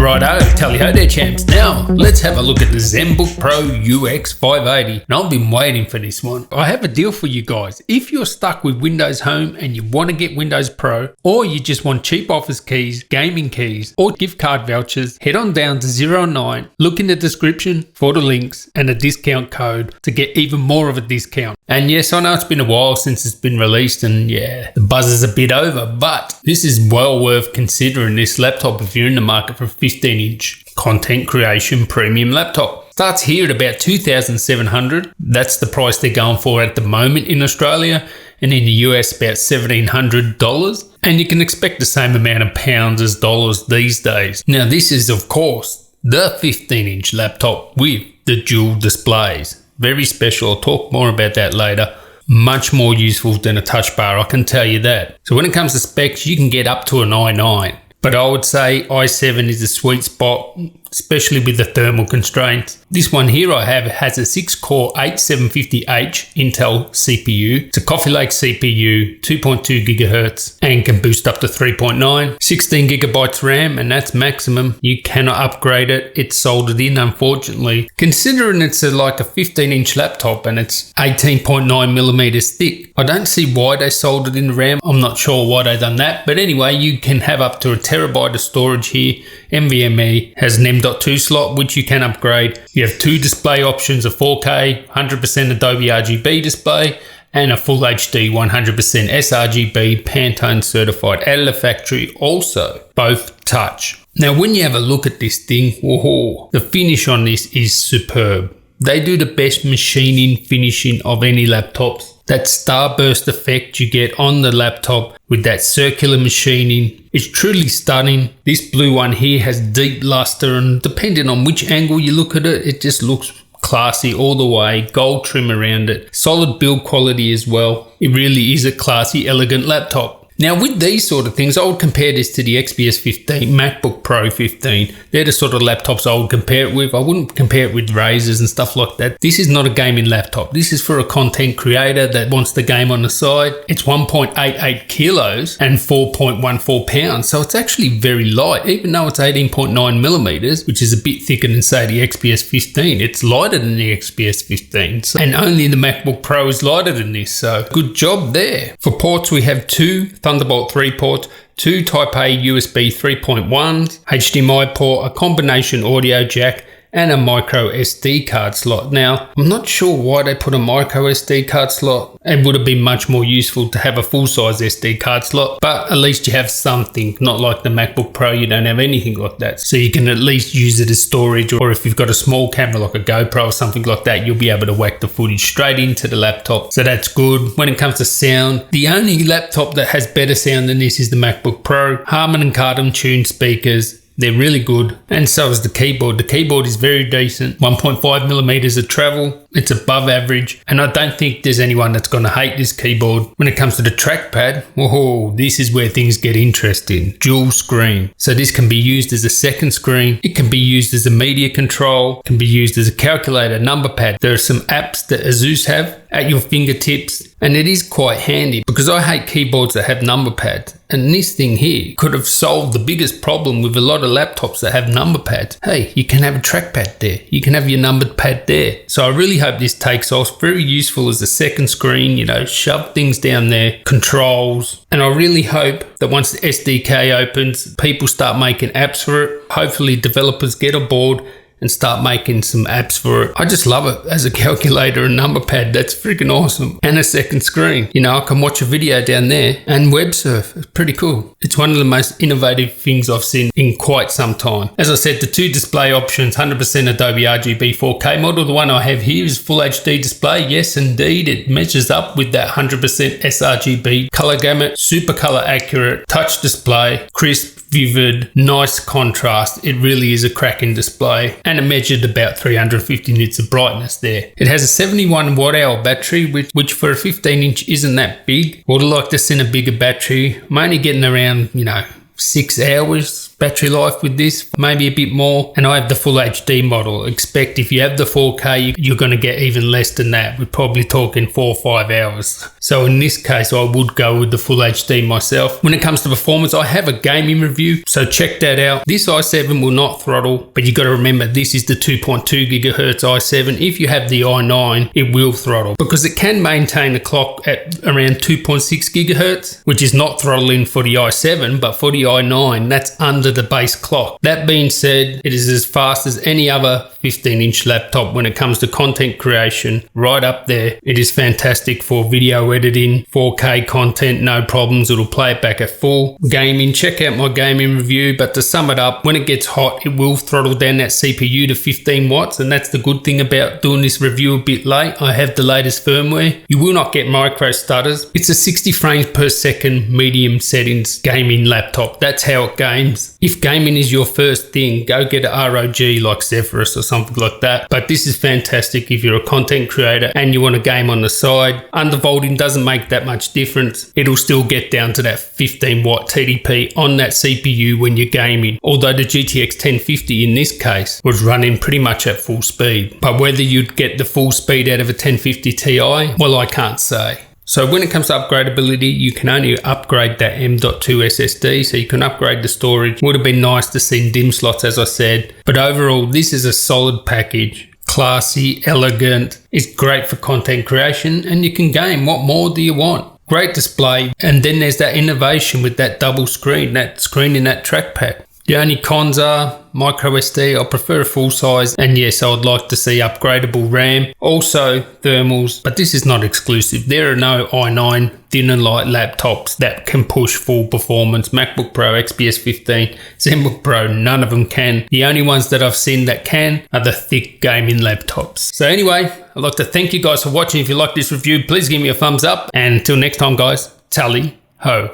Righto, tally-ho there champs. Now, let's have a look at the ZenBook Pro UX580. And I've been waiting for this one. I have a deal for you guys. If you're stuck with Windows Home and you want to get Windows Pro, or you just want cheap office keys, gaming keys, or gift card vouchers, head on down to 09, look in the description for the links and a discount code to get even more of a discount. And yes, I know it's been a while since it's been released and yeah, the buzz is a bit over, but this is well worth considering this laptop if you're in the market for a 15-inch content creation premium laptop. Starts here at about $2,700. That's the price they're going for at the moment in Australia, and in the US about $1,700. And you can expect the same amount of pounds as dollars these days. Now this is of course the 15-inch laptop with the dual displays. Very special. I'll talk more about that later. Much more useful than a touch bar, I can tell you that. So when it comes to specs, you can get up to an i9. But I would say i7 is the sweet spot, especially with the thermal constraints. This one here I have has a 6-core 8750H Intel CPU. It's a Coffee Lake CPU, 2.2 GHz, and can boost up to 3.9. 16 gigabytes RAM, and that's maximum. You cannot upgrade it. It's soldered in, unfortunately. Considering it's like a 15-inch laptop and it's 18.9 millimeters thick, I don't see why they soldered in the RAM. I'm not sure why they done that, but anyway, you can have up to a terabyte of storage here. NVMe has an M.2 slot, which you can upgrade. You have two display options, a 4K, 100% Adobe RGB display, and a full HD 100% sRGB Pantone certified out of the factory, also both touch. Now when you have a look at this thing, whoa, the finish on this is superb. They do the best machining finishing of any laptops. That starburst effect you get on the laptop with that circular machining is truly stunning. This blue one here has deep luster, and depending on which angle you look at it, it just looks classy all the way. Gold trim around it. Solid build quality as well. It really is a classy, elegant laptop. Now with these sort of things, I would compare this to the XPS 15, MacBook Pro 15. They're the sort of laptops I would compare it with. I wouldn't compare it with Razers and stuff like that. This is not a gaming laptop. This is for a content creator that wants the game on the side. It's 1.88 kilos and 4.14 pounds. So it's actually very light, even though it's 18.9 millimeters, which is a bit thicker than say the XPS 15. It's lighter than the XPS 15. So, and only the MacBook Pro is lighter than this. So good job there. For ports, we have two Thunderbolt 3 ports, two Type A USB 3.1s, HDMI port, a combination audio jack, and a micro SD card slot. Now, I'm not sure why they put a micro SD card slot. It would have been much more useful to have a full-size SD card slot, but at least you have something, not like the MacBook Pro, you don't have anything like that. So you can at least use it as storage, or if you've got a small camera like a GoPro or something like that, you'll be able to whack the footage straight into the laptop. So that's good. When it comes to sound, the only laptop that has better sound than this is the MacBook Pro. Harman and Kardon tuned speakers. They're really good, and so is the keyboard. The keyboard is very decent, 1.5 millimeters of travel. It's above average, and I don't think there's anyone that's going to hate this keyboard. When it comes to the trackpad, whoa, this is where things get interesting. Dual screen. So this can be used as a second screen. It can be used as a media control. It can be used as a calculator, number pad. There are some apps that Asus have at your fingertips, and it is quite handy because I hate keyboards that have number pads. And this thing here could have solved the biggest problem with a lot of laptops that have number pads. Hey, you can have a trackpad there. You can have your numbered pad there. So I really hope this takes off. Very useful as a second screen, you know, shove things down there, controls. And I really hope that once the SDK opens, people start making apps for it. Hopefully developers get on board and start making some apps for it. I just love it as a calculator and number pad. That's freaking awesome. And a second screen. You know, I can watch a video down there and web surf. It's pretty cool. It's one of the most innovative things I've seen in quite some time. As I said, the two display options, 100% Adobe RGB 4K model. The one I have here is full HD display. Yes, indeed. It measures up with that 100% sRGB color gamut. Super color accurate. Touch display. Crisp. Vivid, nice contrast. It really is a cracking display, and it measured about 350 nits of brightness there. It has a 71 watt hour battery, which for a 15-inch isn't that big. Would like to send a bigger battery. I'm only getting around, 6 hours battery life with this, maybe a bit more. And I have the full HD model. Expect if you have the 4K, you're going to get even less than that. We're probably talking 4 or 5 hours. So in this case, I would go with the full HD myself. When it comes to performance, I have a gaming review, so check that out. This i7 will not throttle, but you got to remember this is the 2.2 gigahertz i7. If you have the i9, it will throttle because it can maintain the clock at around 2.6 gigahertz, which is not throttling for the i7, but for the i9, that's under the base clock. That being said, it is as fast as any other 15-inch laptop when it comes to content creation, right up there. It is fantastic for video editing, 4K content, no problems. It'll play it back at full. Gaming, check out my gaming review, but to sum it up, when it gets hot, it will throttle down that CPU to 15 watts, and that's the good thing about doing this review a bit late. I have the latest firmware. You will not get micro stutters. It's a 60 frames per second medium settings gaming laptop. That's how it games. If gaming is your first thing, go get an ROG like Zephyrus or something like that. But this is fantastic if you're a content creator and you want to game on the side. Undervolting doesn't make that much difference. It'll still get down to that 15 watt TDP on that CPU when you're gaming. Although the GTX 1050 in this case was running pretty much at full speed. But whether you'd get the full speed out of a 1050 Ti, well, I can't say. So when it comes to upgradability, you can only upgrade that M.2 SSD, so you can upgrade the storage. Would have been nice to see DIMM slots, as I said. But overall, this is a solid package. Classy, elegant, it's great for content creation, and you can game. What more do you want? Great display, and then there's that innovation with that double screen, that screen in that trackpad. The only cons are micro SD. I prefer a full size, and yes, I would like to see upgradable RAM, also thermals, but this is not exclusive. There are no i9 thin and light laptops that can push full performance. MacBook Pro, XPS 15, ZenBook Pro, none of them can. The only ones that I've seen that can are the thick gaming laptops. So anyway, I'd like to thank you guys for watching. If you like this review, please give me a thumbs up, and until next time guys, tally ho.